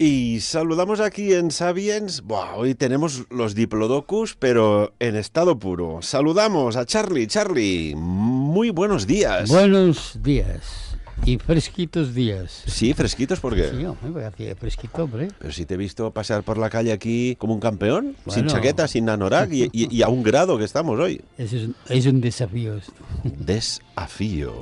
Y saludamos aquí en Sapiens. Buah, hoy tenemos los diplodocus, pero en estado puro. Saludamos a Charlie. Charlie, muy buenos días. Buenos días. Y fresquitos días. Sí, fresquitos, ¿por qué? Sí, hombre, hacía fresquito, hombre. Pero si te he visto pasear por la calle aquí como un campeón, Bueno. sin chaqueta, sin anorak y a un grado que estamos hoy. Es un desafío esto. Desafío.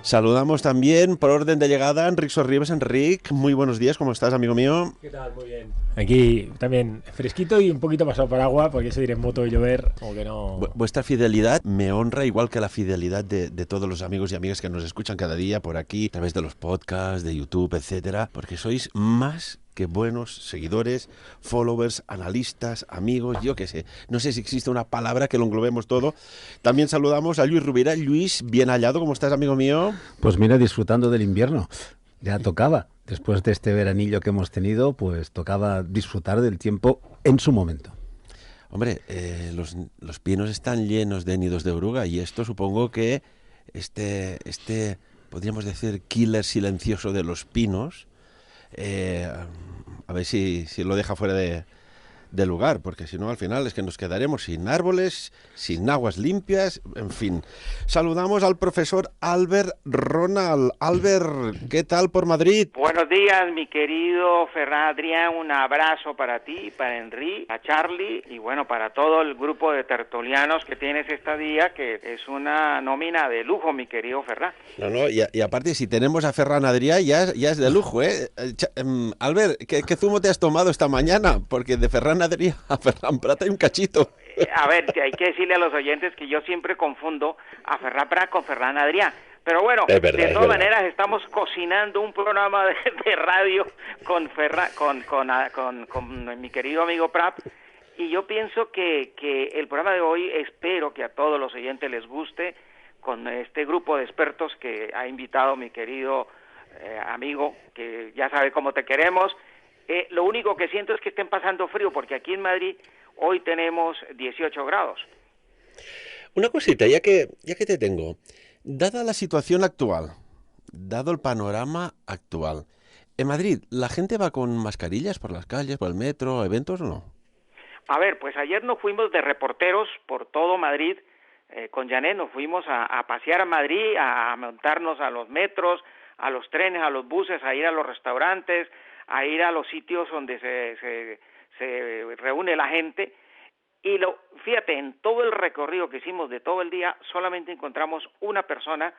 Saludamos también, por orden de llegada, a Enric Sorribes. Enric, muy buenos días, ¿cómo estás, amigo mío? ¿Qué tal? Muy bien. Aquí también fresquito y un poquito pasado por agua, porque eso de ir en moto y llover, como que no... Vuestra fidelidad me honra igual que la fidelidad de todos los amigos y amigas que nos escuchan cada día por aquí, a través de los podcasts, de YouTube, etcétera, porque sois más que buenos seguidores, followers, analistas, amigos, yo qué sé. No sé si existe una palabra que lo englobemos todo. También saludamos a Luis Rubira. Luis, bien hallado, ¿cómo estás, amigo mío? Pues mira, disfrutando del invierno. Ya tocaba. Después de este veranillo que hemos tenido, pues tocaba disfrutar del tiempo en su momento. Hombre, los pinos están llenos de nidos de oruga y esto supongo que este podríamos decir, killer silencioso de los pinos, a ver si lo deja fuera de lugar, porque si no al final es que nos quedaremos sin árboles, sin aguas limpias, en fin. Saludamos al profesor Albert Ronald. Albert, ¿qué tal por Madrid? Buenos días, mi querido Ferran Adrián, un abrazo para ti, para Enrique, a Charlie y bueno, para todo el grupo de tertulianos que tienes esta día, que es una nómina de lujo, mi querido Ferran. No, y aparte si tenemos a Ferran Adrià ya es de lujo, ¿eh? Albert, ¿qué zumo te has tomado esta mañana? Porque de Ferran Adrià a Ferran Prat hay un cachito. A ver, hay que decirle a los oyentes que yo siempre confundo a Ferran Prat con Ferran Adrià. Pero bueno, de todas maneras estamos cocinando un programa de radio con mi querido amigo Prat. Y yo pienso que el programa de hoy, espero que a todos los oyentes les guste, con este grupo de expertos que ha invitado mi querido amigo, que ya sabe cómo te queremos. Lo único que siento es que estén pasando frío, porque aquí en Madrid hoy tenemos 18 grados. Una cosita, ya que te tengo. Dada la situación actual, dado el panorama actual, ¿en Madrid la gente va con mascarillas por las calles, por el metro, eventos o no? A ver, pues ayer nos fuimos de reporteros por todo Madrid, con Janet nos fuimos a pasear a Madrid, a montarnos a los metros, a los trenes, a los buses, a ir a los restaurantes, a ir a los sitios donde se reúne la gente. Y fíjate, en todo el recorrido que hicimos de todo el día, solamente encontramos una persona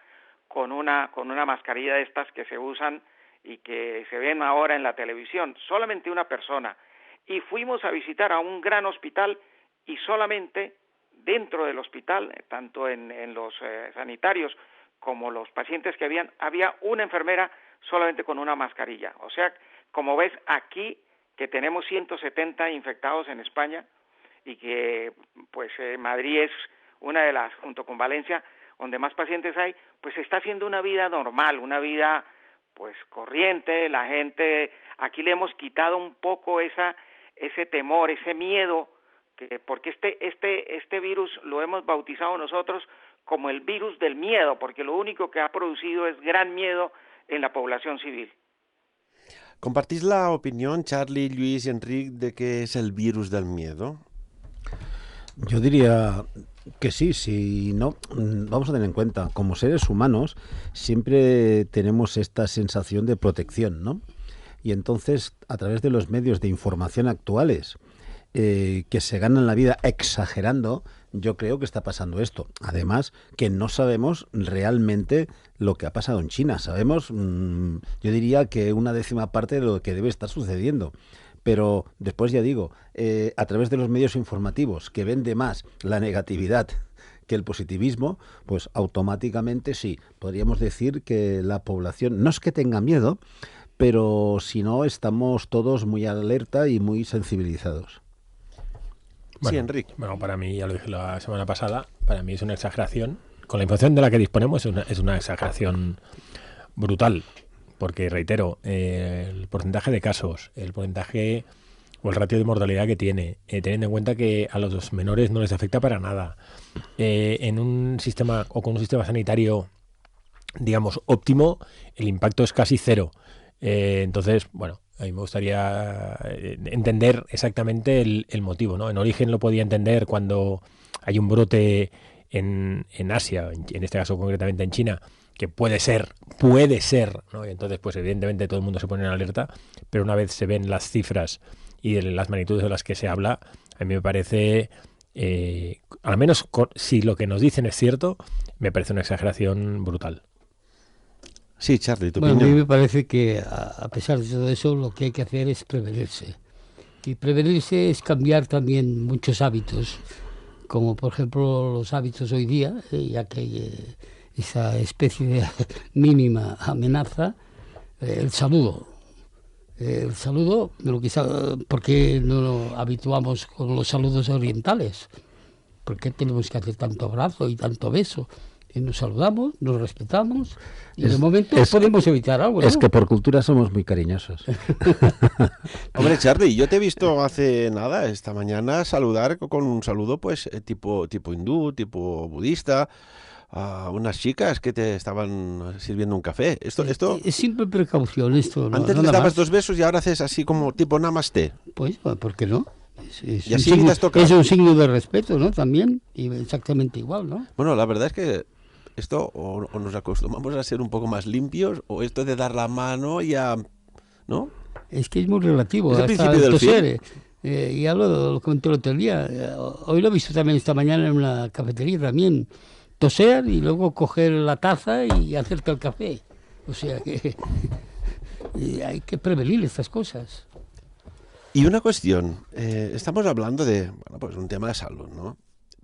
con una mascarilla de estas que se usan y que se ven ahora en la televisión, solamente una persona. Y fuimos a visitar a un gran hospital y solamente dentro del hospital, tanto en los sanitarios como los pacientes que había una enfermera solamente con una mascarilla. O sea, como ves aquí que tenemos 170 infectados en España y que pues Madrid es una de las, junto con Valencia, donde más pacientes hay, pues se está haciendo una vida normal, una vida pues corriente. La gente, aquí le hemos quitado un poco ese temor, ese miedo, porque este virus lo hemos bautizado nosotros como el virus del miedo, porque lo único que ha producido es gran miedo en la población civil. ¿Compartís la opinión, Charlie, Luis y Enrique, de que es el virus del miedo? Yo diría que sí, no, vamos a tener en cuenta, como seres humanos siempre tenemos esta sensación de protección, ¿no? Y entonces, a través de los medios de información actuales, que se ganan la vida exagerando, yo creo que está pasando esto. Además, que no sabemos realmente lo que ha pasado en China. Sabemos, yo diría que 1/10 parte de lo que debe estar sucediendo. Pero después ya digo, a través de los medios informativos que vende más la negatividad que el positivismo, pues automáticamente sí, podríamos decir que la población no es que tenga miedo, pero si no estamos todos muy alerta y muy sensibilizados. Bueno, sí, Enrique. Bueno, para mí, ya lo dije la semana pasada, para mí es una exageración. Con la información de la que disponemos es una exageración brutal. Porque, reitero, el porcentaje de casos, el porcentaje o el ratio de mortalidad que tiene, teniendo en cuenta que a los menores no les afecta para nada, en un sistema o con un sistema sanitario, digamos, óptimo, el impacto es casi cero. Entonces, bueno, a mí me gustaría entender exactamente el motivo, ¿no? En origen lo podía entender cuando hay un brote en Asia, en este caso concretamente en China, que puede ser, ¿no? Y entonces, pues evidentemente todo el mundo se pone en alerta, pero una vez se ven las cifras y las magnitudes de las que se habla, a mí me parece, al menos si lo que nos dicen es cierto, me parece una exageración brutal. Sí, Charlie, tu Bueno, a mí opinión. me parece que a pesar de todo eso, lo que hay que hacer es prevenirse. Y prevenirse es cambiar también muchos hábitos, como por ejemplo los hábitos hoy día, ya que hay esa especie de mínima amenaza, el saludo. El saludo, ¿por qué no nos habituamos con los saludos orientales? ¿Por qué tenemos que hacer tanto abrazo y tanto beso? Y nos saludamos, nos respetamos y de momento podemos evitar algo, ¿no? Es que por cultura somos muy cariñosos. Hombre, Charlie, yo te he visto hace nada, esta mañana, saludar con un saludo pues tipo hindú, tipo budista, a unas chicas que te estaban sirviendo un café. Esto Es simple precaución esto, ¿no? antes les Nada dabas más. 2 besos y ahora haces así como tipo namaste. Pues, ¿por qué no? Es Y un así signo, evitas tocar. es un signo de respeto, ¿no? También, y exactamente igual, ¿no? Bueno, la verdad es que esto o nos acostumbramos a ser un poco más limpios o esto de dar la mano ya, ¿no? Es que es muy relativo. Es el Hasta principio del toser, y lo comenté el otro día. Hoy lo he visto también esta mañana en una cafetería también. Toser y luego coger la taza y hacerte el café. O sea que hay que prevenir estas cosas. Y una cuestión, estamos hablando de, bueno, pues un tema de salud, ¿no?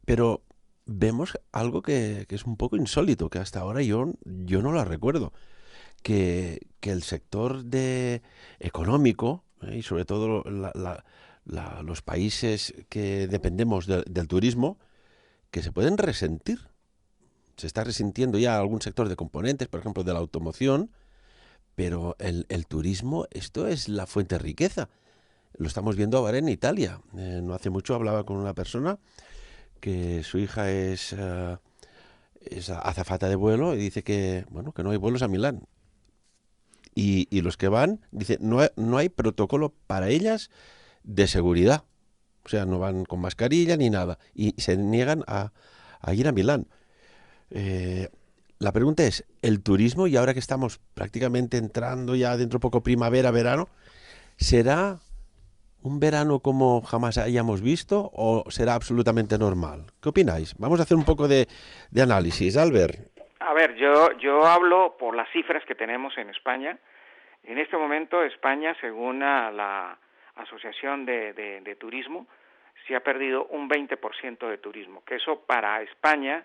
Pero vemos algo que es un poco insólito, que hasta ahora yo no lo recuerdo, que el sector económico, y sobre todo los países que dependemos del turismo, que se pueden resentir. Se está resintiendo ya algún sector de componentes, por ejemplo, de la automoción, pero el turismo, esto es la fuente de riqueza. Lo estamos viendo ahora en Italia. No hace mucho hablaba con una persona que su hija es azafata de vuelo y dice que, bueno, que no hay vuelos a Milán. Y los que van, dice, no hay protocolo para ellas de seguridad. O sea, no van con mascarilla ni nada. Y se niegan a ir a Milán. La pregunta es, ¿el turismo, y ahora que estamos prácticamente entrando ya dentro poco primavera, verano, será un verano como jamás hayamos visto o será absolutamente normal? ¿Qué opináis? Vamos a hacer un poco de análisis. Albert. A ver, yo hablo por las cifras que tenemos en España. En este momento España, según la Asociación de Turismo, se ha perdido un 20% de turismo, que eso para España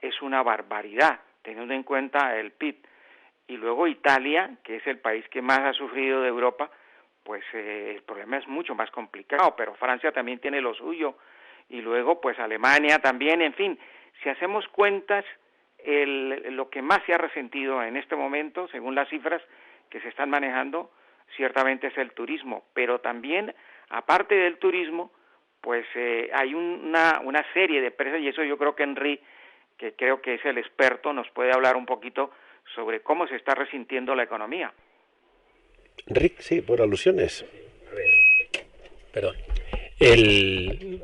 es una barbaridad, teniendo en cuenta el PIB. Y luego Italia, que es el país que más ha sufrido de Europa, pues el problema es mucho más complicado, pero Francia también tiene lo suyo, y luego pues Alemania también, en fin, si hacemos cuentas, lo que más se ha resentido en este momento, según las cifras que se están manejando, ciertamente es el turismo, pero también, aparte del turismo, pues hay una serie de empresas, y eso yo creo que Henry, que creo que es el experto, nos puede hablar un poquito sobre cómo se está resintiendo la economía. Rick, sí, por alusiones. A ver, perdón.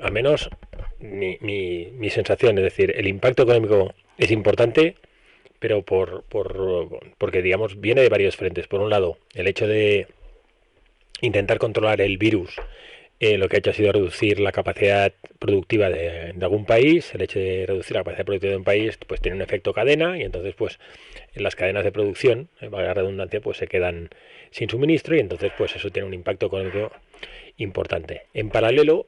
Al menos mi sensación, es decir, el impacto económico es importante, pero porque, digamos, viene de varios frentes. Por un lado, el hecho de intentar controlar el virus, lo que ha hecho ha sido reducir la capacidad productiva de algún país. El hecho de reducir la capacidad productiva de un país pues tiene un efecto cadena, y entonces pues en las cadenas de producción, valga la redundancia, pues se quedan sin suministro, y entonces pues eso tiene un impacto económico importante. En paralelo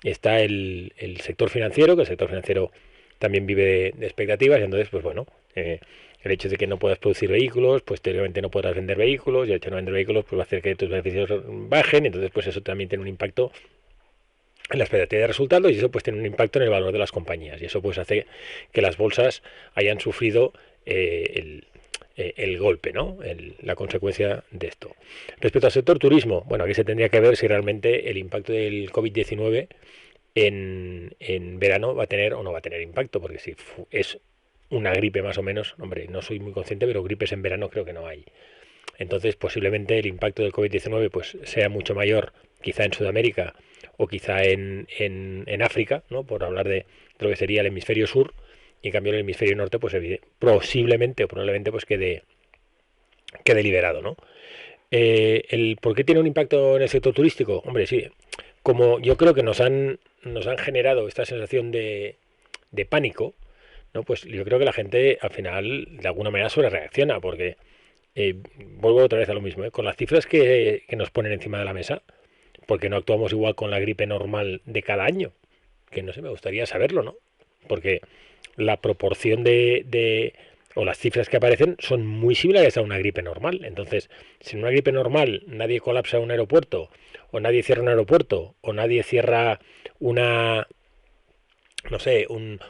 está el sector financiero, que el sector financiero también vive de expectativas, y entonces pues bueno, el hecho de que no puedas producir vehículos, pues teóricamente no podrás vender vehículos, y el hecho de no vender vehículos pues va a hacer que tus beneficios bajen, y entonces pues eso también tiene un impacto en la expectativa de resultados, y eso pues tiene un impacto en el valor de las compañías, y eso pues hace que las bolsas hayan sufrido el golpe, ¿no? La consecuencia de esto. Respecto al sector turismo, bueno, aquí se tendría que ver si realmente el impacto del COVID-19 en verano va a tener o no va a tener impacto, porque si es una gripe más o menos, hombre, no soy muy consciente, pero gripes en verano creo que no hay. Entonces, posiblemente el impacto del COVID-19 pues sea mucho mayor, quizá en Sudamérica o quizá en África, ¿no? Por hablar de lo que sería el hemisferio sur, y en cambio el hemisferio norte, pues posiblemente o probablemente pues quede liberado, ¿no? El ¿por qué tiene un impacto en el sector turístico? Hombre, sí, como yo creo que nos han generado esta sensación de pánico, ¿no? Pues yo creo que la gente al final de alguna manera sobre reacciona, porque vuelvo otra vez a lo mismo, con las cifras que nos ponen encima de la mesa, porque no actuamos igual con la gripe normal de cada año, que no sé, me gustaría saberlo, ¿no? Porque la proporción o las cifras que aparecen son muy similares a una gripe normal. Entonces, si en una gripe normal nadie colapsa un aeropuerto, o nadie cierra un aeropuerto, o nadie cierra una, no sé,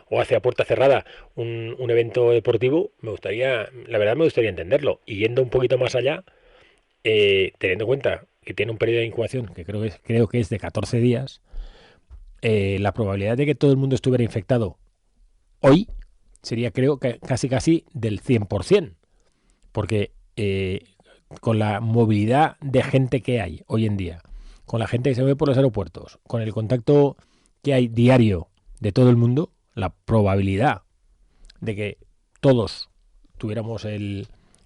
o hace a puerta cerrada un evento deportivo, la verdad me gustaría entenderlo. Y yendo un poquito más allá, teniendo en cuenta que tiene un periodo de incubación que creo que es de 14 días, la probabilidad de que todo el mundo estuviera infectado hoy sería, creo, que casi del 100%, porque con la movilidad de gente que hay hoy en día, con la gente que se mueve por los aeropuertos, con el contacto que hay diario de todo el mundo, la probabilidad de que todos tuviéramos o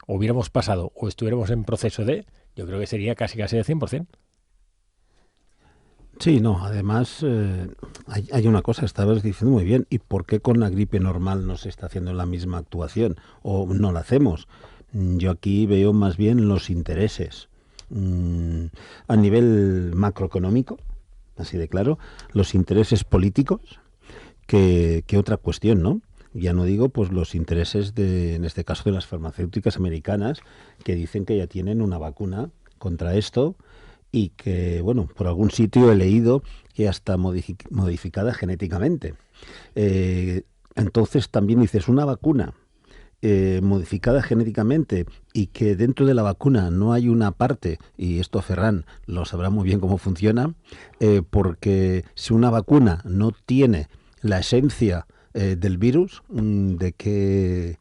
hubiéramos pasado o estuviéramos en proceso yo creo que sería casi del 100%. Sí, no, además hay una cosa, estabas diciendo muy bien, ¿y por qué con la gripe normal no se está haciendo la misma actuación o no la hacemos? Yo aquí veo más bien los intereses. A nivel macroeconómico, así de claro, los intereses políticos, que otra cuestión, ¿no? Ya no digo pues los intereses en este caso de las farmacéuticas americanas, que dicen que ya tienen una vacuna contra esto, y que, bueno, por algún sitio he leído que hasta modificada genéticamente. Entonces también dices, una vacuna modificada genéticamente y que dentro de la vacuna no hay una parte, y esto Ferran lo sabrá muy bien cómo funciona, porque si una vacuna no tiene la esencia del virus, ¿de qué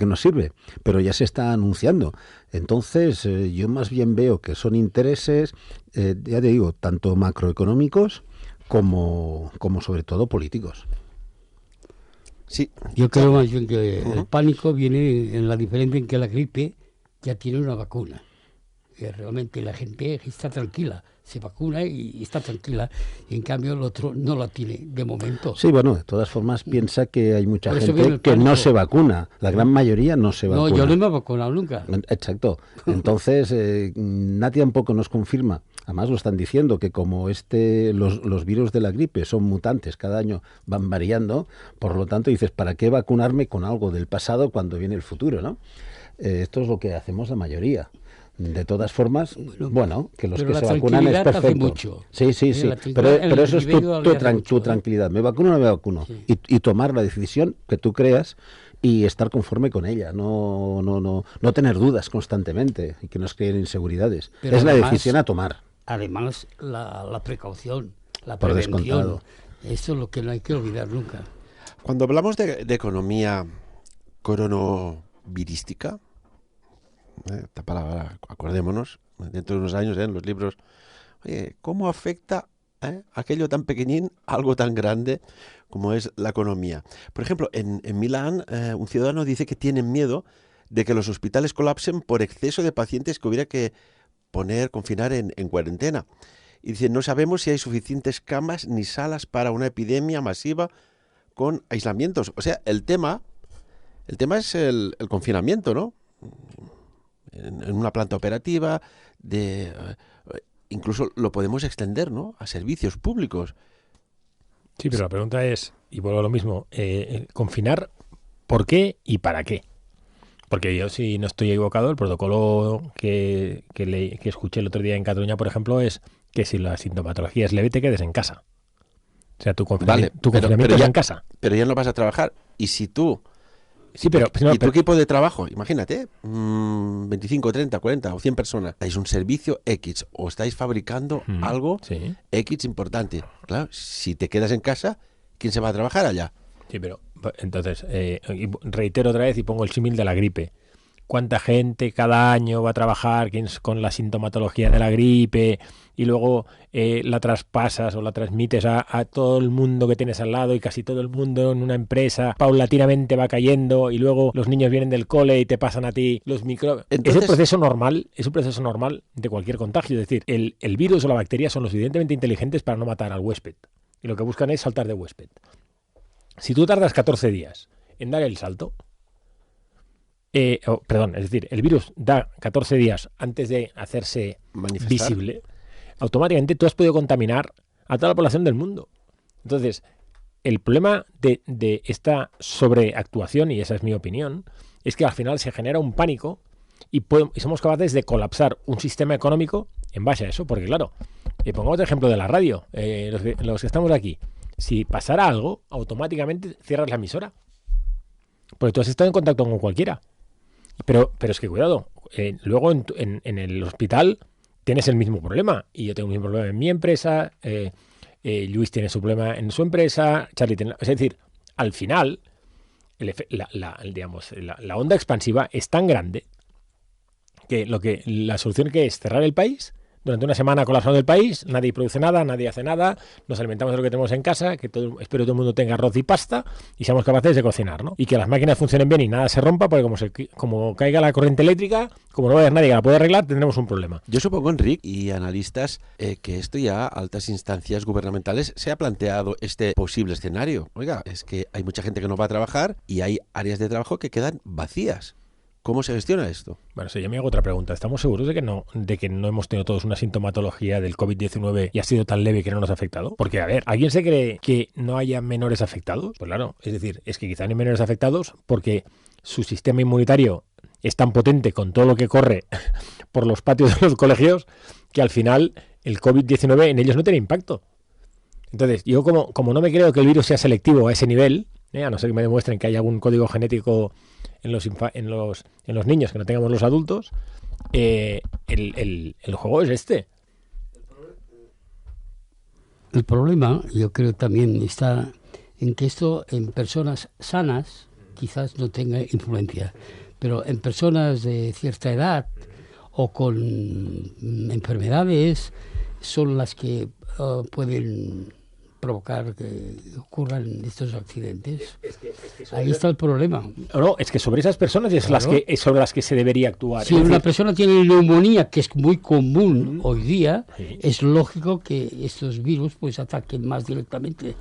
nos sirve? Pero ya se está anunciando. Entonces, yo más bien veo que son intereses, ya te digo, tanto macroeconómicos como sobre todo políticos. Sí. Yo creo más bien que el pánico viene en la diferencia en que la gripe ya tiene una vacuna. Realmente la gente está tranquila, se vacuna y está tranquila, y en cambio el otro no la tiene de momento. Sí, bueno, de todas formas piensa que hay mucha gente que no se vacuna, la gran mayoría no se vacuna. No, yo no me he vacunado nunca. Exacto, entonces nadie tampoco nos confirma, además lo están diciendo, que como los virus de la gripe son mutantes, cada año van variando, por lo tanto dices, ¿para qué vacunarme con algo del pasado cuando viene el futuro, ¿no? Esto es lo que hacemos la mayoría. De todas formas, bueno, que los que se vacunan es perfecto. Hace mucho. Sí. Pero eso es tu tranquilidad. ¿Me vacuno o no me vacuno? Sí. Y tomar la decisión que tú creas y estar conforme con ella. No tener dudas constantemente y que nos creen inseguridades. Pero es además, la decisión a tomar. Además, la precaución, la prevención. Eso es lo que no hay que olvidar nunca. Cuando hablamos de economía coronavirística, esta palabra, acordémonos, dentro de unos años en los libros, oye, ¿cómo afecta aquello tan pequeñín a algo tan grande como es la economía? Por ejemplo, en Milán, un ciudadano dice que tienen miedo de que los hospitales colapsen por exceso de pacientes que hubiera que confinar en cuarentena. Y dice, no sabemos si hay suficientes camas ni salas para una epidemia masiva con aislamientos. O sea, el tema es el confinamiento, ¿no? En una planta operativa, incluso lo podemos extender, ¿no?, a servicios públicos. Sí, pero la pregunta es, y vuelvo a lo mismo, confinar, ¿por qué y para qué? Porque yo, si no estoy equivocado, el protocolo que escuché el otro día en Cataluña, por ejemplo, es que si la sintomatología es leve, te quedes en casa. O sea, tu confinamiento es en casa. Pero ya no vas a trabajar. Y si tú... Sí, pero tu equipo de trabajo, imagínate, 25, 30, 40 o 100 personas, dais un servicio X o estáis fabricando algo X importante. Claro, si te quedas en casa, ¿quién se va a trabajar allá? Sí, pero entonces, reitero otra vez y pongo el símil de la gripe. cuánta gente cada año va a trabajar con la sintomatología de la gripe y luego la traspasas o la transmites a todo el mundo que tienes al lado y casi todo el mundo en una empresa paulatinamente va cayendo y luego los niños vienen del cole y te pasan a ti los microbios. Entonces, es un proceso normal de cualquier contagio. Es decir, el virus o la bacteria son lo suficientemente inteligentes para no matar al huésped. Y lo que buscan es saltar de huésped. Si tú tardas 14 días en dar el salto, es decir, el virus da 14 días antes de hacerse visible, automáticamente tú has podido contaminar a toda la población del mundo. Entonces, el problema de esta sobreactuación, y esa es mi opinión, es que al final se genera un pánico y somos capaces de colapsar un sistema económico en base a eso, porque claro, pongamos el ejemplo de la radio, los que estamos aquí, si pasara algo, automáticamente cierras la emisora, porque tú has estado en contacto con cualquiera. Pero es que cuidado, luego en el hospital tienes el mismo problema, y yo tengo el mismo problema en mi empresa, Luis tiene su problema en su empresa, Charlie tiene... Es decir, al final, la onda expansiva es tan grande que la solución que es cerrar el país. Durante una semana colapsando el país, nadie produce nada, nadie hace nada, nos alimentamos de lo que tenemos en casa, espero que todo el mundo tenga arroz y pasta y seamos capaces de cocinar, ¿no? Y que las máquinas funcionen bien y nada se rompa, porque como caiga la corriente eléctrica, como no va a haber nadie que la pueda arreglar, tendremos un problema. Yo supongo, Enric, y analistas, que esto ya a altas instancias gubernamentales se ha planteado este posible escenario. Oiga, es que hay mucha gente que no va a trabajar y hay áreas de trabajo que quedan vacías. ¿Cómo se gestiona esto? Bueno, yo me hago otra pregunta. ¿Estamos seguros de que no hemos tenido todos una sintomatología del COVID-19 y ha sido tan leve que no nos ha afectado? Porque, a ver, ¿alguien se cree que no haya menores afectados? Pues claro, es decir, es que quizá no hay menores afectados porque su sistema inmunitario es tan potente con todo lo que corre por los patios de los colegios que al final el COVID-19 en ellos no tiene impacto. Entonces, yo como no me creo que el virus sea selectivo a ese nivel, a no ser que me demuestren que hay algún código genético en los niños que no tengamos los adultos, el juego es este. El problema, yo creo, también está en que esto en personas sanas quizás no tenga influencia, pero en personas de cierta edad o con enfermedades son las que pueden provocar que ocurran estos accidentes. Ahí está el problema. No, es que sobre esas personas es sobre las que se debería actuar. Si una persona tiene neumonía, que es muy común hoy día, es lógico que estos virus pues ataquen más directamente,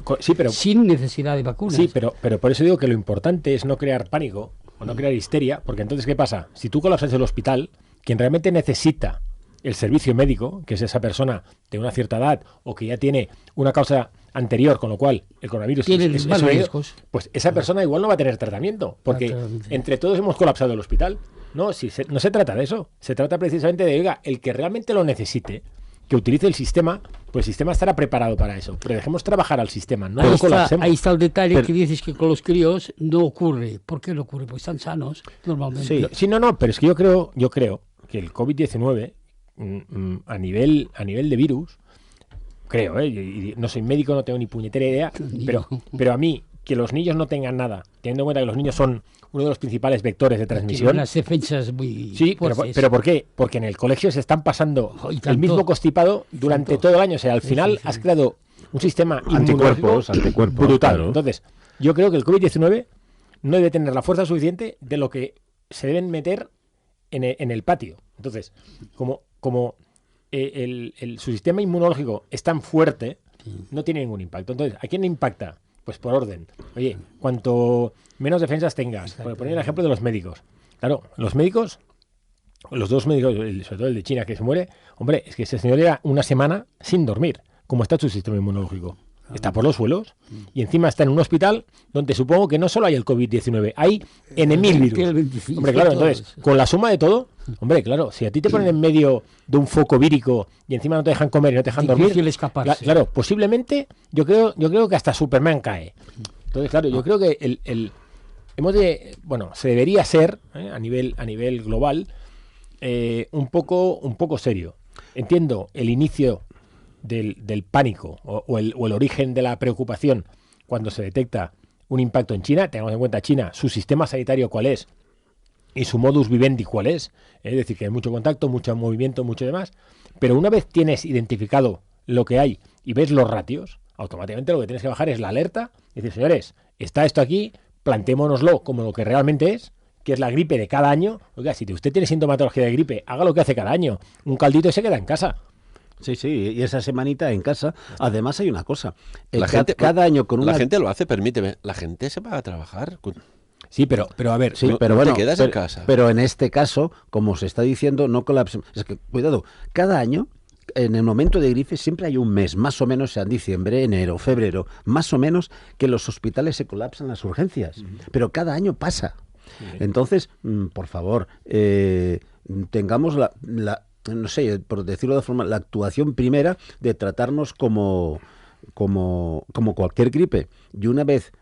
sin necesidad de vacunas. Sí, pero por eso digo que lo importante es no crear pánico o no crear histeria, porque entonces, ¿qué pasa? Si tú colapsas el hospital, quien realmente necesita el servicio médico, que es esa persona de una cierta edad o que ya tiene una causa anterior, con lo cual el coronavirus tiene más riesgos, pues esa persona igual no va a tener tratamiento, porque entre todos hemos colapsado el hospital. No se trata de eso, se trata precisamente de, oiga, el que realmente lo necesite, que utilice el sistema, pues el sistema estará preparado para eso, pero dejemos trabajar al sistema, no lo colapsemos. Ahí está el detalle que dices que con los críos no ocurre. ¿Por qué no ocurre? Pues están sanos normalmente. Sí, pero es que yo creo que el COVID-19 a nivel de virus, creo, y no soy médico, no tengo ni puñetera idea, pero a mí, que los niños no tengan nada, teniendo en cuenta que los niños son uno de los principales vectores de transmisión. Unas defensas muy fuertes. Pero ¿por qué? Porque en el colegio se están pasando el mismo constipado durante todo el año. O sea, al final has creado un sistema anticuerpos brutal. Claro. Entonces, yo creo que el COVID-19 no debe tener la fuerza suficiente de lo que se deben meter en el patio. Entonces, como su sistema inmunológico es tan fuerte, no tiene ningún impacto. Entonces, ¿a quién le impacta? Pues por orden. Oye, cuanto menos defensas tengas, por poner el ejemplo de los médicos. Claro, los médicos, los dos médicos, sobre todo el de China que se muere, hombre, es que ese señor lleva una semana sin dormir. ¿Cómo está su sistema inmunológico? Está por los suelos y encima está en un hospital donde supongo que no solo hay el COVID-19, hay N.000 virus. Hombre, claro, entonces, con la suma de todo, hombre, claro, si a ti te ponen en medio de un foco vírico y encima no te dejan comer y no te dejan dormir, claro, posiblemente yo creo que hasta Superman cae. Entonces, claro, yo creo que se debería ser, a nivel global, un poco serio. Entiendo el inicio del pánico o el origen de la preocupación cuando se detecta un impacto en China. Tengamos en cuenta China, su sistema sanitario cuál es, y su modus vivendi cuál es decir, que hay mucho contacto, mucho movimiento, mucho demás, pero una vez tienes identificado lo que hay y ves los ratios, automáticamente lo que tienes que bajar es la alerta y decir, señores, está esto aquí, plantémonoslo como lo que realmente es, que es la gripe de cada año. Oiga, si usted tiene sintomatología de gripe, haga lo que hace cada año, un caldito y se queda en casa. Sí, y esa semanita en casa. Además hay una cosa, La gente, cada año con una... La gente lo hace, permíteme, la gente se va a trabajar. Sí, pero a ver... Sí, no, pero no bueno, te quedas en casa. Pero en este caso, como se está diciendo, no colapse. Es que, cuidado, cada año, en el momento de gripe, siempre hay un mes, más o menos, sea en diciembre, enero, febrero, más o menos, que los hospitales se colapsan las urgencias. Pero cada año pasa. Entonces, por favor, tengamos no sé, por decirlo de forma, la actuación primera de tratarnos como cualquier gripe. Y una vez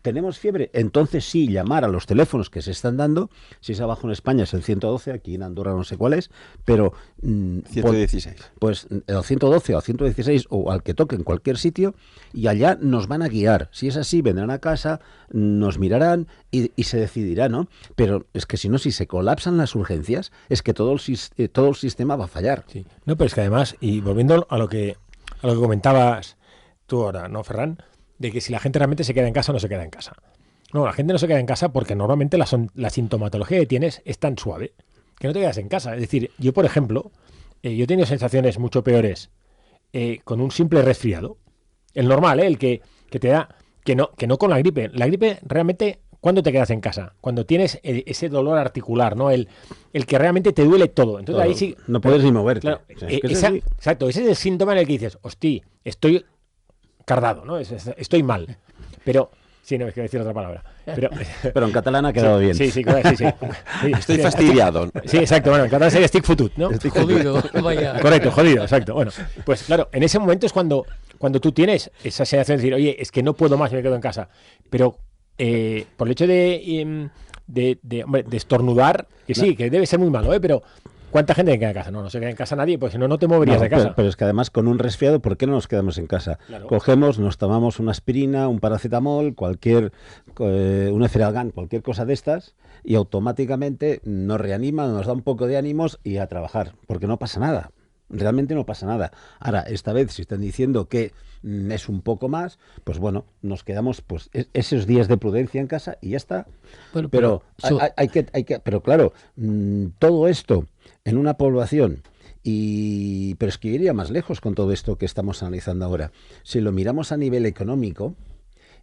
tenemos fiebre, entonces sí, llamar a los teléfonos que se están dando. Si es abajo en España es el 112, aquí en Andorra no sé cuál es, pero 116. pues el 112 o 116 o al que toque en cualquier sitio, y allá nos van a guiar. Si es así, vendrán a casa, nos mirarán y se decidirá, ¿no? Pero es que si no, si se colapsan las urgencias, es que todo el sistema va a fallar. Sí. No, pero es que además, y volviendo a lo que comentabas tú ahora, ¿no, Ferran? De que si la gente realmente se queda en casa o no se queda en casa. No, la gente no se queda en casa porque normalmente la sintomatología que tienes es tan suave que no te quedas en casa. Es decir, yo, por ejemplo, yo he tenido sensaciones mucho peores con un simple resfriado. El normal, el que te da, que no con la gripe. La gripe realmente, ¿cuándo te quedas en casa? Cuando tienes ese dolor articular, ¿no? El que realmente te duele todo. Entonces Todo. ahí sí... No puedes ni moverte. Claro, O sea, es que es así. exacto, ese es el síntoma en el que dices, hostia, estoy cardado, ¿no? Estoy mal. Pero... Sí, no, es que decir otra palabra. Pero en catalán ha quedado bien. Sí. Estoy fastidiado. Sí, exacto. Bueno, en catalán sería estic fotut, ¿no? Jodido, vaya. Correcto, jodido, exacto. Bueno, pues claro, en ese momento es cuando tú tienes esa sensación de decir, oye, es que no puedo más y me quedo en casa. Pero por el hecho de estornudar, que sí, que debe ser muy malo, pero... ¿Cuánta gente se queda en casa? No se queda en casa nadie, pues si no, no te moverías de casa. Pero es que además con un resfriado, ¿por qué no nos quedamos en casa? Claro. Cogemos, nos tomamos una aspirina, un paracetamol, un Efferalgan, cualquier cosa de estas, y automáticamente nos reanima, nos da un poco de ánimos y a trabajar, porque no pasa nada. Realmente no pasa nada. Ahora, esta vez, si están diciendo que es un poco más, pues bueno, nos quedamos pues esos días de prudencia en casa y ya está. Bueno, pero pero claro, todo esto en una población, pero es que yo iría más lejos con todo esto que estamos analizando ahora. Si lo miramos a nivel económico,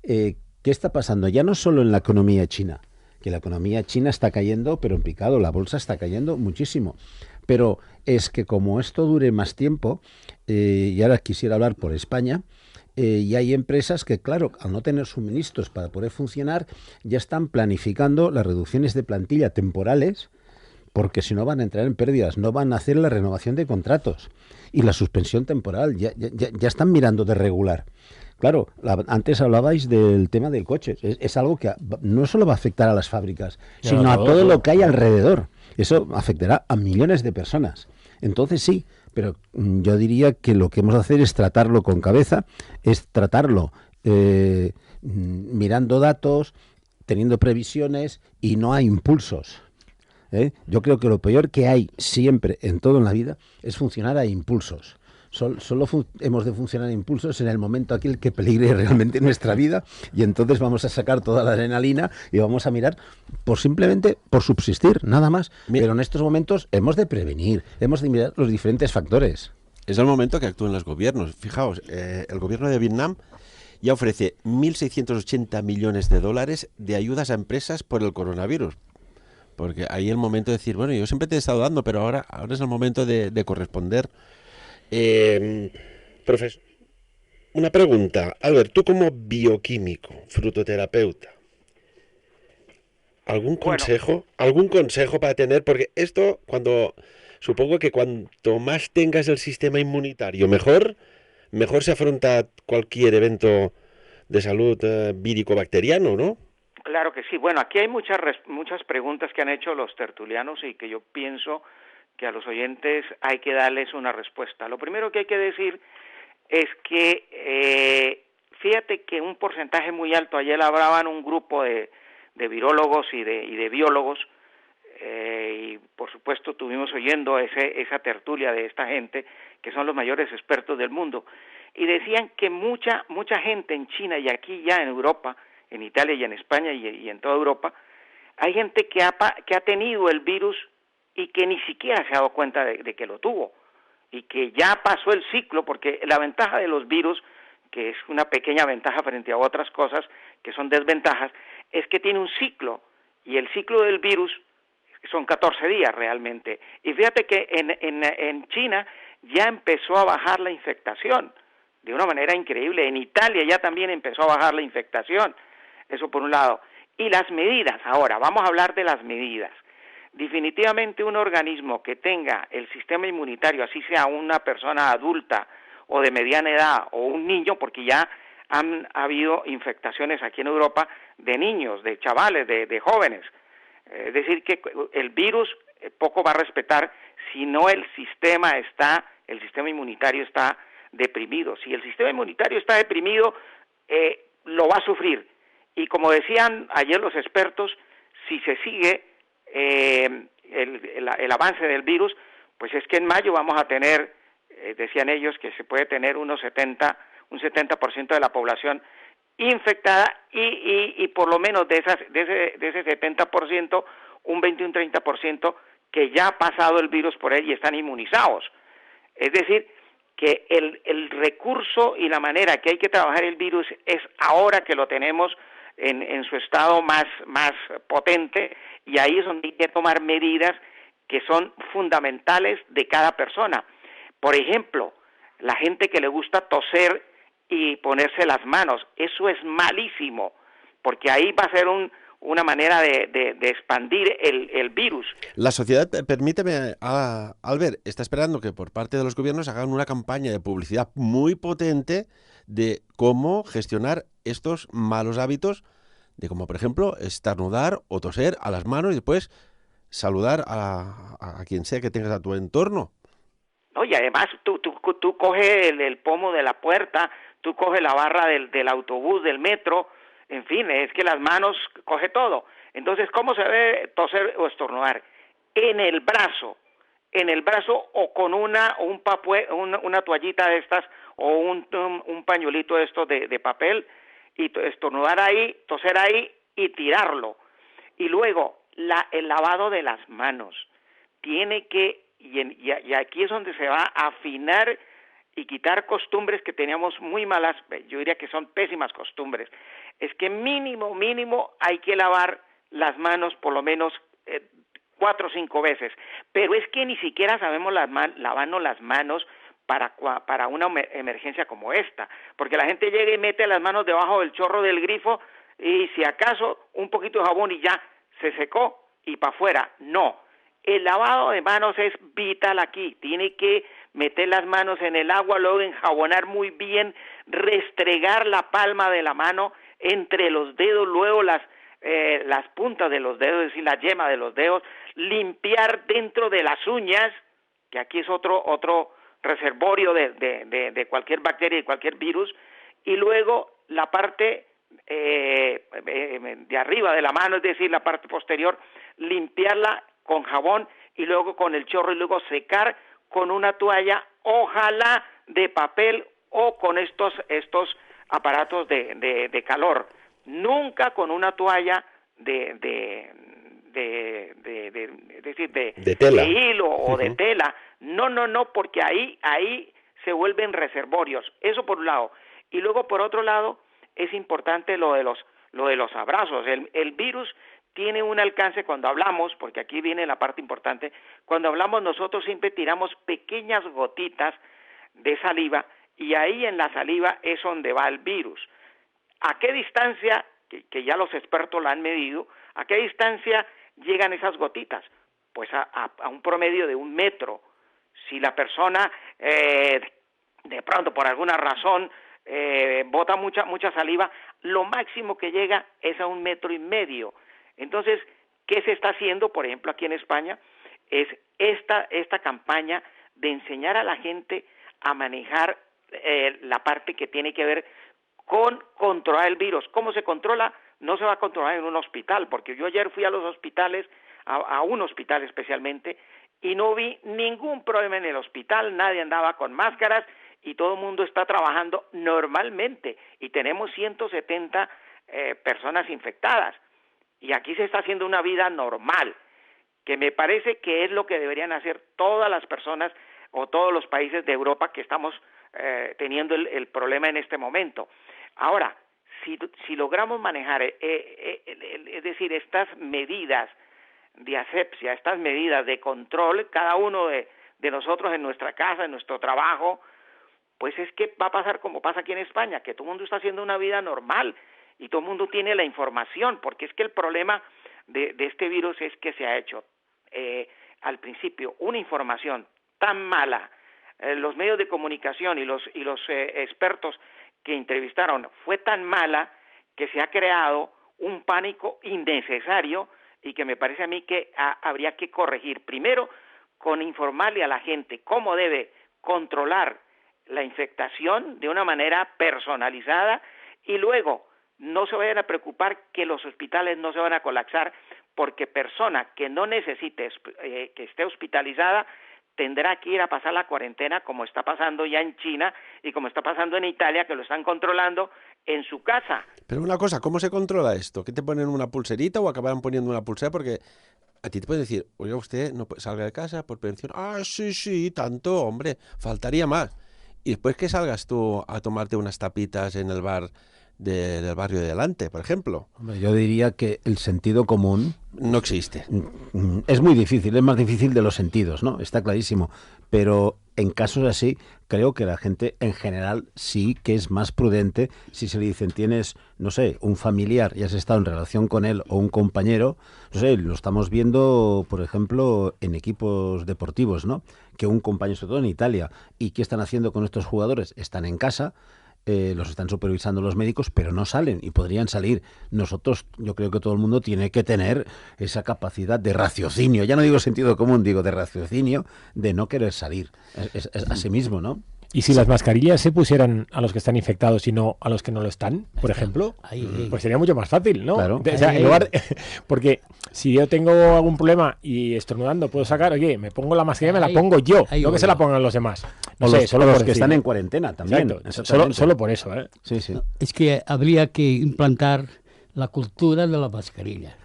¿qué está pasando? Ya no solo en la economía china, que la economía china está cayendo, pero en picado, la bolsa está cayendo muchísimo. Pero es que como esto dure más tiempo, y ahora quisiera hablar por España, y hay empresas que, claro, al no tener suministros para poder funcionar, ya están planificando las reducciones de plantilla temporales, porque si no van a entrar en pérdidas, no van a hacer la renovación de contratos y la suspensión temporal, ya están mirando de regular. Claro, antes hablabais del tema del coche, es algo que no solo va a afectar a las fábricas, sino a todo lo que hay alrededor. Eso afectará a millones de personas. Entonces sí, pero yo diría que lo que hemos de hacer es tratarlo con cabeza, es tratarlo mirando datos, teniendo previsiones y no a impulsos. Yo creo que lo peor que hay siempre en todo en la vida es funcionar a impulsos. Solo hemos de funcionar a impulsos en el momento aquel que peligre realmente nuestra vida, y entonces vamos a sacar toda la adrenalina y vamos a mirar simplemente por subsistir, nada más. Pero en estos momentos hemos de prevenir, hemos de mirar los diferentes factores. Es el momento que actúen los gobiernos. Fijaos, el gobierno de Vietnam ya ofrece 1.680 millones de dólares de ayudas a empresas por el coronavirus. Porque ahí es el momento de decir, bueno, yo siempre te he estado dando, pero ahora es el momento de corresponder. Profesor, una pregunta. Albert, tú como bioquímico, frutoterapeuta, ¿algún consejo para tener? Porque esto, supongo que cuanto más tengas el sistema inmunitario, mejor se afronta cualquier evento de salud vírico-bacteriano, ¿no? Claro que sí. Bueno, aquí hay muchas preguntas que han hecho los tertulianos y que yo pienso que a los oyentes hay que darles una respuesta. Lo primero que hay que decir es que fíjate que un porcentaje muy alto, ayer hablaban un grupo de virólogos y de biólogos, y por supuesto estuvimos oyendo esa tertulia de esta gente, que son los mayores expertos del mundo, y decían que mucha gente en China y aquí ya en Europa, en Italia y en España y en toda Europa, hay gente que ha tenido el virus y que ni siquiera se ha dado cuenta de que lo tuvo, y que ya pasó el ciclo, porque la ventaja de los virus, que es una pequeña ventaja frente a otras cosas que son desventajas, es que tiene un ciclo, y el ciclo del virus son 14 días realmente. Y fíjate que en China ya empezó a bajar la infectación de una manera increíble. En Italia ya también empezó a bajar la infectación. Eso por un lado. Y las medidas, ahora, vamos a hablar de las medidas. Definitivamente un organismo que tenga el sistema inmunitario, así sea una persona adulta o de mediana edad o un niño, porque ya han habido infectaciones aquí en Europa de niños, de chavales, de jóvenes. Es decir, que el virus poco va a respetar si no el sistema inmunitario está deprimido. Si el sistema inmunitario está deprimido, lo va a sufrir. Y como decían ayer los expertos, si se sigue el avance del virus, pues es que en mayo vamos a tener, decían ellos, que se puede tener un 70% de la población infectada y por lo menos de ese 70%, un 20 un 30% que ya ha pasado el virus por él y están inmunizados. Es decir, que el recurso y la manera que hay que trabajar el virus es ahora que lo tenemos en su estado más potente, y ahí es donde hay que tomar medidas que son fundamentales de cada persona. Por ejemplo, la gente que le gusta toser y ponerse las manos, eso es malísimo, porque ahí va a ser una manera de expandir el virus. La sociedad, permíteme, Albert, está esperando que por parte de los gobiernos hagan una campaña de publicidad muy potente de cómo gestionar estos malos hábitos, de como por ejemplo estornudar o toser a las manos y después saludar a quien sea que tengas a tu entorno. No, y además tú coges el pomo de la puerta, tú coges la barra del autobús, del metro, en fin, es que las manos coge todo. Entonces, ¿cómo se debe toser o estornudar? En el brazo o con una toallita de estas o un pañuelito de estos de papel, y estornudar ahí, toser ahí y tirarlo. Y luego, el lavado de las manos. Tiene que, y aquí es donde se va a afinar y quitar costumbres que teníamos muy malas, yo diría que son pésimas costumbres. Es que mínimo hay que lavar las manos por lo menos 4 o 5 veces, pero es que ni siquiera sabemos lavarnos las manos para una emergencia como esta, porque la gente llega y mete las manos debajo del chorro del grifo y si acaso un poquito de jabón y ya se secó y para afuera. No, el lavado de manos es vital aquí, tiene que meter las manos en el agua, luego enjabonar muy bien, restregar la palma de la mano entre los dedos, luego las puntas de los dedos, es decir, la yema de los dedos, limpiar dentro de las uñas, que aquí es otro reservorio de cualquier bacteria y cualquier virus, y luego la parte de arriba de la mano, es decir, la parte posterior, limpiarla con jabón y luego con el chorro y luego secar con una toalla, ojalá de papel o con estos aparatos de calor. Nunca con una toalla de tela, de hilo o de tela. No, porque ahí se vuelven reservorios. Eso por un lado. Y luego por otro lado es importante lo de los abrazos. El virus tiene un alcance cuando hablamos, porque aquí viene la parte importante, cuando hablamos nosotros siempre tiramos pequeñas gotitas de saliva y ahí en la saliva es donde va el virus. ¿A qué distancia, que ya los expertos la han medido, a qué distancia llegan esas gotitas? Pues a un promedio de 1 metro. Si la persona de pronto por alguna razón bota mucha saliva, lo máximo que llega es a 1,5 metros. Entonces, ¿qué se está haciendo? Por ejemplo, aquí en España, es esta campaña de enseñar a la gente a manejar la parte que tiene que ver con controlar el virus. ¿Cómo se controla? no se va a controlar en un hospital, porque yo ayer fui a los hospitales, a un hospital especialmente, y no vi ningún problema en el hospital, nadie andaba con máscaras y todo el mundo está trabajando normalmente y tenemos 170 personas infectadas y aquí se está haciendo una vida normal, que me parece que es lo que deberían hacer todas las personas o todos los países de Europa que estamos teniendo el problema en este momento. Ahora, si logramos manejar, es decir, estas medidas de asepsia, estas medidas de control, cada uno de nosotros en nuestra casa, en nuestro trabajo, pues es que va a pasar como pasa aquí en España, que todo el mundo está haciendo una vida normal y todo el mundo tiene la información, porque es que el problema de este virus es que se ha hecho al principio una información tan mala, los medios de comunicación y los expertos que entrevistaron fue tan mala que se ha creado un pánico innecesario y que me parece a mí que habría que corregir. Primero, con informarle a la gente cómo debe controlar la infectación de una manera personalizada y luego no se vayan a preocupar que los hospitales no se van a colapsar porque persona que no necesite que esté hospitalizada tendrá que ir a pasar la cuarentena como está pasando ya en China y como está pasando en Italia, que lo están controlando en su casa. Pero una cosa, ¿cómo se controla esto? ¿Que te ponen una pulserita o acaban poniendo una pulsera? Porque a ti te pueden decir, oiga, usted no salga de casa por prevención. Ah, sí, tanto, hombre, faltaría más. Y después que salgas tú a tomarte unas tapitas en el bar del barrio de delante, por ejemplo. Hombre, yo diría que el sentido común no existe. Es muy difícil, es más difícil de los sentidos, ¿no? Está clarísimo. Pero en casos así, creo que la gente en general sí que es más prudente si se le dicen tienes, no sé, un familiar y has estado en relación con él o un compañero, no sé, lo estamos viendo, por ejemplo, en equipos deportivos, ¿no? Que un compañero, sobre todo en Italia, ¿y qué están haciendo con estos jugadores? Están en casa. Los están supervisando los médicos, pero no salen y podrían salir. Nosotros, yo creo que todo el mundo tiene que tener esa capacidad de raciocinio, ya no digo sentido común, digo de raciocinio, de no querer salir. Es así mismo, ¿no? ¿Y si las mascarillas se pusieran a los que están infectados y no a los que no lo están, por ejemplo? Pues sería mucho más fácil, ¿no? Claro. O sea, en lugar porque si yo tengo algún problema y estornudando puedo sacar, oye, me pongo la mascarilla y me la pongo yo, no que se la pongan los demás. No sé, solo los por que decir, están en cuarentena también. Solo por eso, ¿eh? Sí, sí. Es que habría que implantar la cultura de la mascarilla.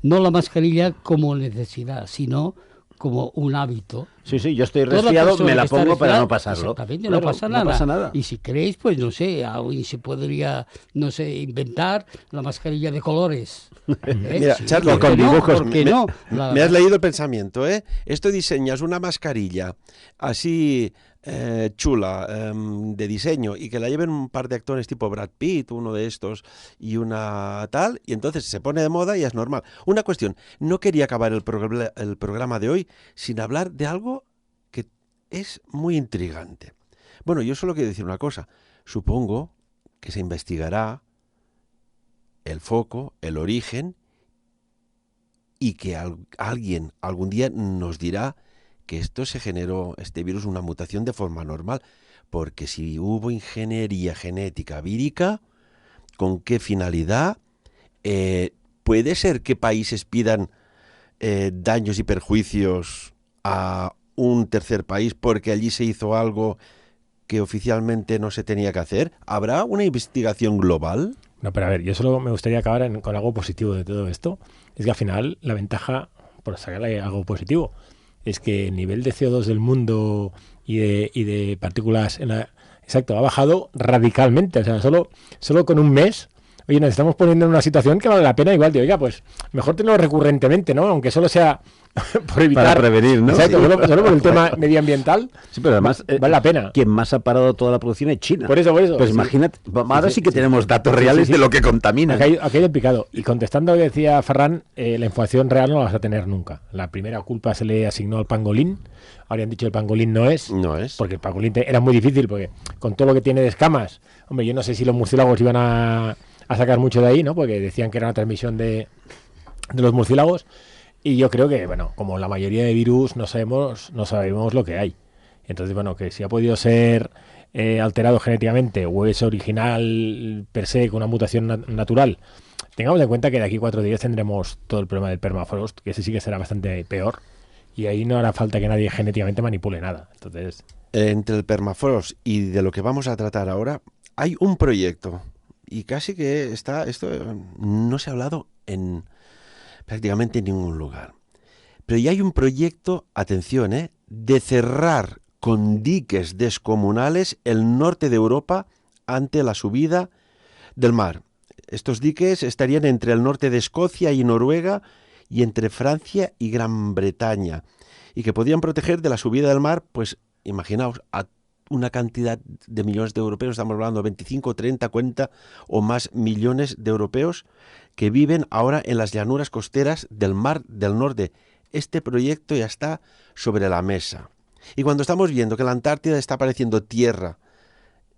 No la mascarilla como necesidad, sino como un hábito. Sí, yo estoy resfriado, me la pongo para no pasarlo. Exactamente, Claro, no pasa nada. No pasa nada. Y si queréis, pues no sé, alguien se podría, no sé, inventar la mascarilla de colores. Mira, Sí, Charlie, ¿por qué con no? dibujos, ¿Por qué no? me has leído el pensamiento, ¿eh? Esto diseñas una mascarilla así chula, de diseño, y que la lleven un par de actores tipo Brad Pitt, uno de estos, y una tal, y entonces se pone de moda y es normal. Una cuestión, no quería acabar el programa de hoy sin hablar de algo que es muy intrigante. Bueno, yo solo quiero decir una cosa. Supongo que se investigará el foco, el origen, y que alguien algún día nos dirá que esto se generó, este virus, una mutación de forma normal. Porque si hubo ingeniería genética vírica, ¿con qué finalidad? ¿Puede ser que países pidan daños y perjuicios a un tercer país porque allí se hizo algo que oficialmente no se tenía que hacer? ¿Habrá una investigación global? No, pero a ver, yo solo me gustaría acabar con algo positivo de todo esto. Es que al final la ventaja, por sacarle algo positivo, es que el nivel de CO2 del mundo y de partículas ha bajado radicalmente. O sea, solo con un mes, oye, nos estamos poniendo en una situación que vale la pena igual de, oiga, pues mejor tenerlo recurrentemente, ¿no? Aunque solo sea por evitar... Para prevenir, ¿no? Exacto, solo por el tema medioambiental. Sí, pero además vale la pena. Quien más ha parado toda la producción es China. Por eso. Pues sí. imagínate, ahora sí que tenemos datos reales de lo que contamina. Aquí hay picado. Y contestando a lo que decía Ferran, la información real no la vas a tener nunca. La primera culpa se le asignó al pangolín. Habrían dicho que el pangolín no es. No es. Porque el pangolín era muy difícil, porque con todo lo que tiene de escamas, hombre, yo no sé si los murciélagos iban a sacar mucho de ahí, ¿no? Porque decían que era una transmisión de los murciélagos. Y yo creo que, bueno, como la mayoría de virus no sabemos lo que hay. Entonces, bueno, que si ha podido ser alterado genéticamente o es original per se con una mutación natural, Tengamos en cuenta que de aquí 4 días tendremos todo el problema del permafrost, que ese sí que será bastante peor, y ahí no hará falta que nadie genéticamente manipule nada. Entonces, entre el permafrost y de lo que vamos a tratar ahora, hay un proyecto, y casi que esto no se ha hablado en prácticamente en ningún lugar. Pero ya hay un proyecto, atención, de cerrar con diques descomunales el norte de Europa ante la subida del mar. Estos diques estarían entre el norte de Escocia y Noruega y entre Francia y Gran Bretaña, y que podían proteger de la subida del mar, pues imaginaos, a una cantidad de millones de europeos, estamos hablando de 25, 30, 40 o más millones de europeos que viven ahora en las llanuras costeras del Mar del Norte. Este proyecto ya está sobre la mesa. Y cuando estamos viendo que la Antártida está apareciendo tierra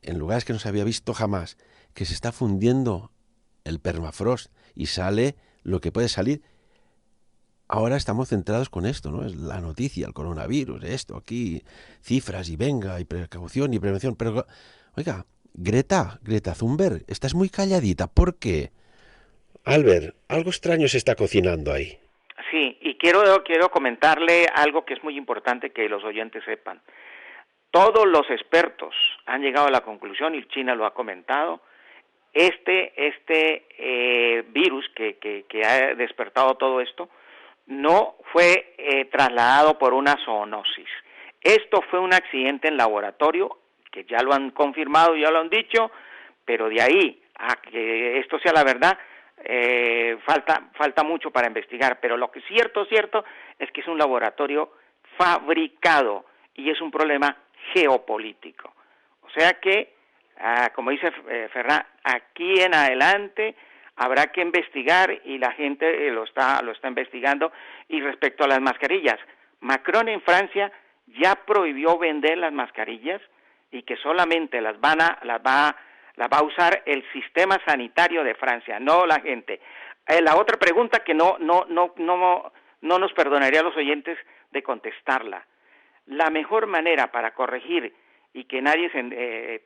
en lugares que no se había visto jamás, que se está fundiendo el permafrost y sale lo que puede salir, ahora estamos centrados con esto, ¿no? Es la noticia, el coronavirus, esto, aquí, cifras y venga, y precaución y prevención. Pero, oiga, Greta Thunberg, estás muy calladita. ¿Por qué? Albert, algo extraño se está cocinando ahí. Sí, y quiero comentarle algo que es muy importante que los oyentes sepan. Todos los expertos han llegado a la conclusión, y China lo ha comentado, este virus que ha despertado todo esto no fue trasladado por una zoonosis. Esto fue un accidente en laboratorio, que ya lo han confirmado, ya lo han dicho, pero de ahí a que esto sea la verdad, falta mucho para investigar. Pero lo que es cierto es que es un laboratorio fabricado y es un problema geopolítico. O sea que, como dice Ferran, aquí en adelante habrá que investigar, y la gente lo está investigando. Y respecto a las mascarillas, Macron en Francia ya prohibió vender las mascarillas y que solamente las va a usar el sistema sanitario de Francia, no la gente. La otra pregunta que no nos perdonaría a los oyentes de contestarla. La mejor manera para corregir y que nadie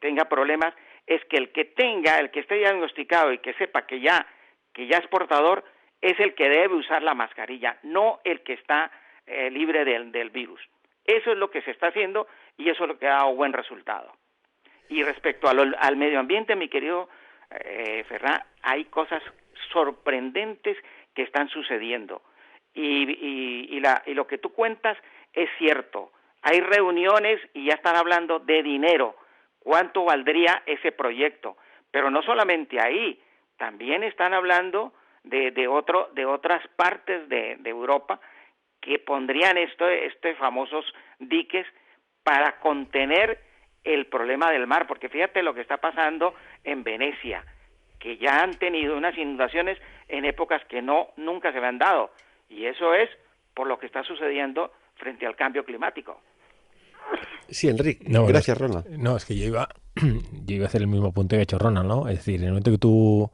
tenga problemas es que el que esté diagnosticado y que sepa que ya es portador, es el que debe usar la mascarilla, no el que está libre del virus. Eso es lo que se está haciendo y eso es lo que ha dado buen resultado. Y respecto al medio ambiente, mi querido Ferran, hay cosas sorprendentes que están sucediendo. Y lo que tú cuentas es cierto. Hay reuniones y ya están hablando de dinero. ¿Cuánto valdría ese proyecto? Pero no solamente ahí, también están hablando de otras partes de Europa que pondrían famosos diques para contener el problema del mar, porque fíjate lo que está pasando en Venecia, que ya han tenido unas inundaciones en épocas que nunca se habían dado, y eso es por lo que está sucediendo frente al cambio climático. Sí, Enrique. No, gracias, Ronald. No, es que yo iba a hacer el mismo punto que ha hecho Ronald, ¿no? Es decir, en el momento que tú,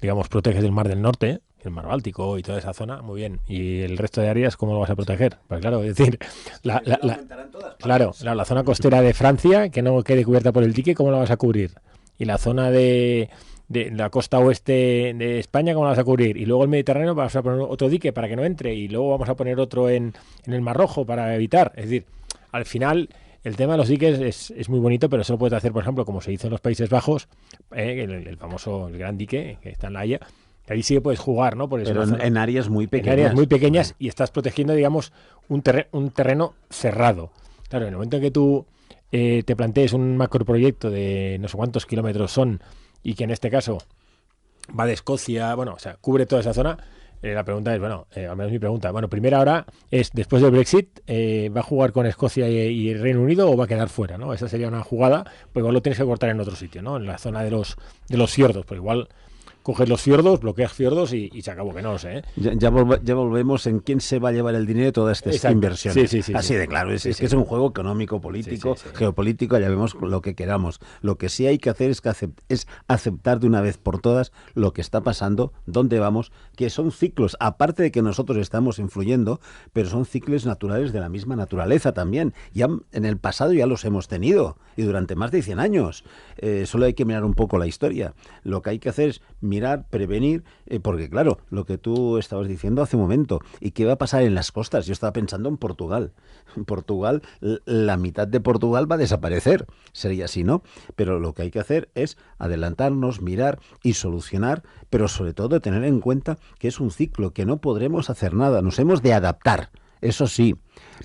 digamos, proteges el mar del norte, el mar Báltico y toda esa zona, muy bien. ¿Y el resto de áreas cómo lo vas a proteger? Pues claro, es decir, la zona costera de Francia, que no quede cubierta por el dique, ¿cómo la vas a cubrir? Y la zona de la costa oeste de España, ¿cómo la vas a cubrir? Y luego el Mediterráneo vas a poner otro dique para que no entre, y luego vamos a poner otro en el Mar Rojo para evitar. Es decir, al final el tema de los diques es muy bonito, pero eso lo puedes hacer, por ejemplo, como se hizo en los Países Bajos, el famoso, el Gran Dique, que está en La Haya. Ahí sí que puedes jugar, ¿no? Por eso pero en áreas muy pequeñas. En áreas muy pequeñas, y estás protegiendo, digamos, un terreno cerrado. Claro, en el momento en que tú te plantees un macroproyecto de no sé cuántos kilómetros son, y que en este caso va de Escocia, bueno, o sea, cubre toda esa zona, la pregunta es, al menos mi pregunta, primera hora es, después del Brexit, ¿va a jugar con Escocia y el Reino Unido o va a quedar fuera, ¿no? Esa sería una jugada, pues igual lo tienes que cortar en otro sitio, ¿no? En la zona de los fiordos, pues igual coges los fiordos, bloqueas fiordos y se acabó, que no lo sé, ¿eh? Ya volvemos en quién se va a llevar el dinero de todas estas inversiones. Sí, así de claro, es que es un juego económico, político, geopolítico, ya vemos lo que queramos. Lo que sí hay que hacer es aceptar de una vez por todas lo que está pasando, dónde vamos, que son ciclos, aparte de que nosotros estamos influyendo, pero son ciclos naturales de la misma naturaleza también. Ya en el pasado ya los hemos tenido, y durante más de 100 años. Solo hay que mirar un poco la historia. Lo que hay que hacer es mirar, prevenir, porque claro, lo que tú estabas diciendo hace un momento, ¿y qué va a pasar en las costas? Yo estaba pensando en Portugal. En Portugal, la mitad de Portugal va a desaparecer, sería así, ¿no? Pero lo que hay que hacer es adelantarnos, mirar y solucionar, pero sobre todo tener en cuenta que es un ciclo, que no podremos hacer nada, nos hemos de adaptar, eso sí,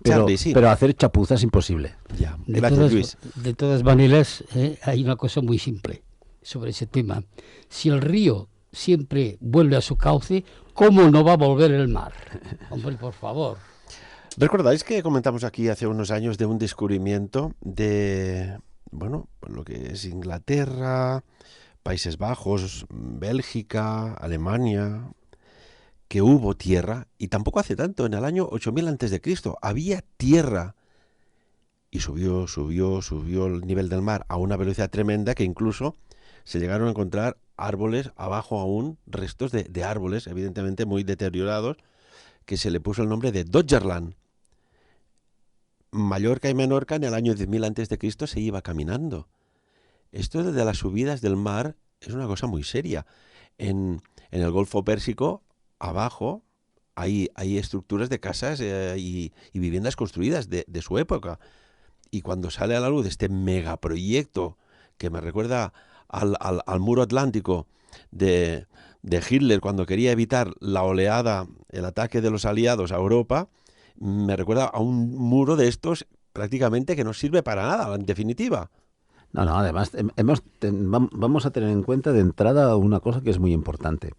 pero, Charlie, sí. pero hacer chapuzas es imposible. Ya. De Gracias, todas, Luis. de todas maneras, hay una cosa muy simple sobre ese tema. Si el río siempre vuelve a su cauce, ¿cómo no va a volver el mar? Hombre, por favor. ¿Recordáis que comentamos aquí hace unos años de un descubrimiento de, bueno, lo que es Inglaterra, Países Bajos, Bélgica, Alemania, que hubo tierra, y tampoco hace tanto, en el año 8000 a.C., había tierra, y subió el nivel del mar a una velocidad tremenda que incluso se llegaron a encontrar árboles abajo aún, restos de árboles, evidentemente muy deteriorados, que se le puso el nombre de Doggerland. Mallorca y Menorca en el año 10.000 a.C. se iba caminando. Esto de las subidas del mar es una cosa muy seria. En el Golfo Pérsico, abajo, hay estructuras de casas y viviendas construidas de su época. Y cuando sale a la luz este megaproyecto que me recuerda al muro atlántico de Hitler cuando quería evitar la oleada, el ataque de los aliados a Europa, me recuerda a un muro de estos prácticamente que no sirve para nada, en definitiva. No, además vamos a tener en cuenta de entrada una cosa que es muy importante.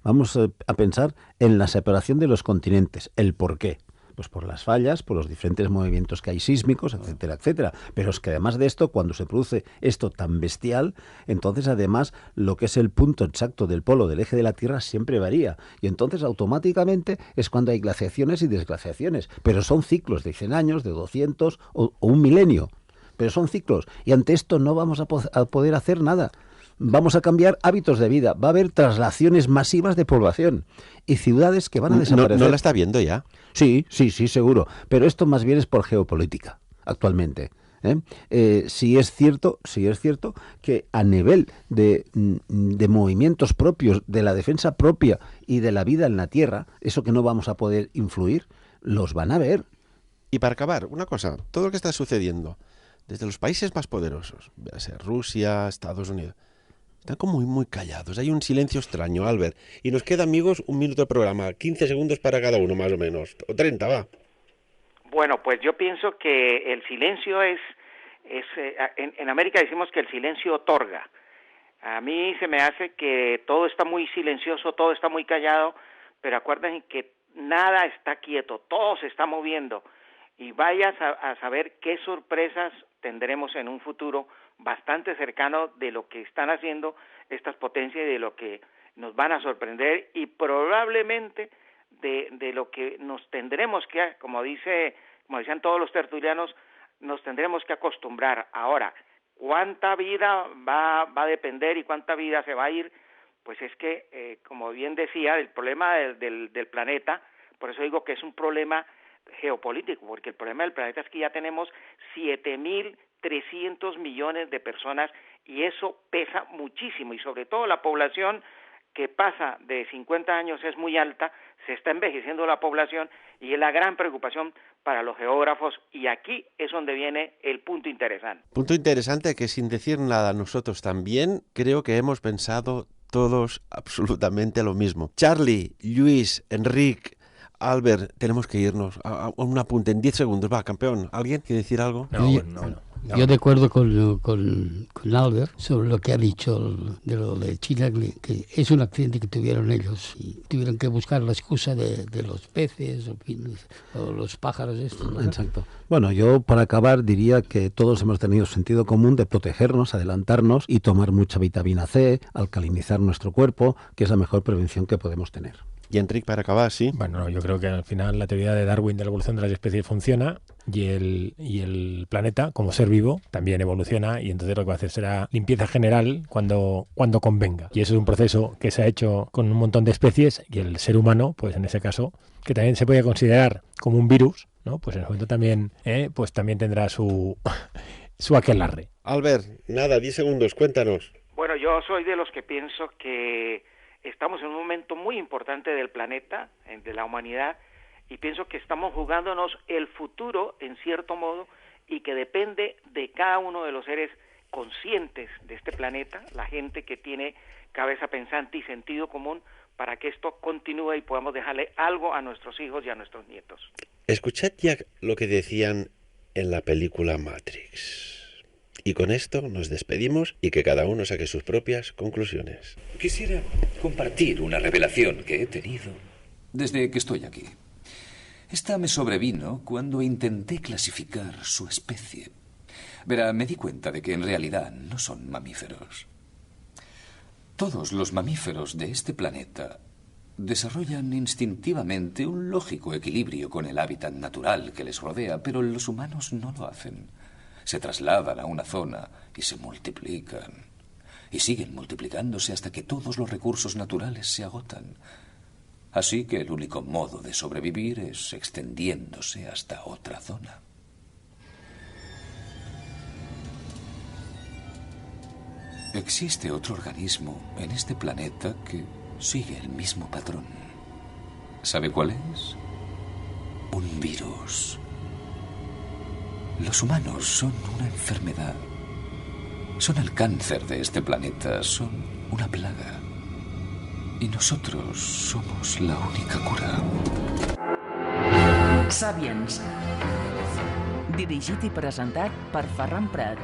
Vamos a pensar en la separación de los continentes, el por qué. Pues por las fallas, por los diferentes movimientos que hay sísmicos, etcétera, etcétera. Pero es que además de esto, cuando se produce esto tan bestial, entonces además lo que es el punto exacto del polo del eje de la Tierra siempre varía. Y entonces automáticamente es cuando hay glaciaciones y desglaciaciones. Pero son ciclos de 100 años, de 200 o un milenio. Pero son ciclos. Y ante esto no vamos a poder hacer nada. Vamos a cambiar hábitos de vida. Va a haber traslaciones masivas de población y ciudades que van a desaparecer. ¿No la está viendo ya? Sí, seguro. Pero esto más bien es por geopolítica, actualmente. Sí es cierto que a nivel de movimientos propios, de la defensa propia y de la vida en la Tierra, eso que no vamos a poder influir, los van a ver. Y para acabar, una cosa, todo lo que está sucediendo, desde los países más poderosos, ya sea Rusia, Estados Unidos, están como muy callados. Hay un silencio extraño, Albert. Y nos queda, amigos, 1 minuto de programa. 15 segundos para cada uno, más o menos. O 30, va. Bueno, pues yo pienso que el silencio en América decimos que el silencio otorga. A mí se me hace que todo está muy silencioso, todo está muy callado, pero acuérdense que nada está quieto, todo se está moviendo. Y vayas a saber qué sorpresas tendremos en un futuro bastante cercano de lo que están haciendo estas potencias y de lo que nos van a sorprender y probablemente de lo que nos tendremos que, como decían todos los tertulianos, nos tendremos que acostumbrar. Ahora, ¿cuánta vida va a depender y cuánta vida se va a ir? Pues es que, como bien decía, el problema del planeta, por eso digo que es un problema geopolítico, porque el problema del planeta es que ya tenemos 7.300 millones de personas y eso pesa muchísimo, y sobre todo la población que pasa de 50 años es muy alta, se está envejeciendo la población y es la gran preocupación para los geógrafos, y aquí es donde viene el punto interesante. Punto interesante que, sin decir nada nosotros también, creo que hemos pensado todos absolutamente lo mismo. Charlie, Luis, Enric, Albert, tenemos que irnos a un apunte en 10 segundos. Va, campeón, ¿alguien quiere decir algo? No. Yo de acuerdo con Albert sobre lo que ha dicho de lo de China, que es un accidente que tuvieron ellos y tuvieron que buscar la excusa de los peces o los pájaros estos, ¿no? Exacto. Bueno, yo para acabar diría que todos hemos tenido sentido común de protegernos, adelantarnos y tomar mucha vitamina C, alcalinizar nuestro cuerpo, que es la mejor prevención que podemos tener. Y Enric, para acabar, sí. Bueno, yo creo que al final la teoría de Darwin de la evolución de las especies funciona y el planeta, como ser vivo, también evoluciona, y entonces lo que va a hacer será limpieza general cuando convenga. Y eso es un proceso que se ha hecho con un montón de especies, y el ser humano, pues en ese caso, que también se puede considerar como un virus, ¿no? Pues en ese momento también, pues también tendrá su aquelarre. Albert, nada, 10 segundos, cuéntanos. Bueno, yo soy de los que pienso que estamos en un momento muy importante del planeta, de la humanidad, y pienso que estamos jugándonos el futuro, en cierto modo, y que depende de cada uno de los seres conscientes de este planeta, la gente que tiene cabeza pensante y sentido común, para que esto continúe y podamos dejarle algo a nuestros hijos y a nuestros nietos. Escuchad ya lo que decían en la película Matrix. Y con esto nos despedimos y que cada uno saque sus propias conclusiones. Quisiera compartir una revelación que he tenido desde que estoy aquí. Esta me sobrevino cuando intenté clasificar su especie. Verá, me di cuenta de que en realidad no son mamíferos. Todos los mamíferos de este planeta desarrollan instintivamente un lógico equilibrio con el hábitat natural que les rodea, pero los humanos no lo hacen. Se trasladan a una zona y se multiplican. Y siguen multiplicándose hasta que todos los recursos naturales se agotan. Así que el único modo de sobrevivir es extendiéndose hasta otra zona. Existe otro organismo en este planeta que sigue el mismo patrón. ¿Sabe cuál es? Un virus. Los humanos son una enfermedad. Son el cáncer de este planeta, son una plaga. I nosotros somos la única cura. Sapiens. Dirigit i presentat per Ferran Prat.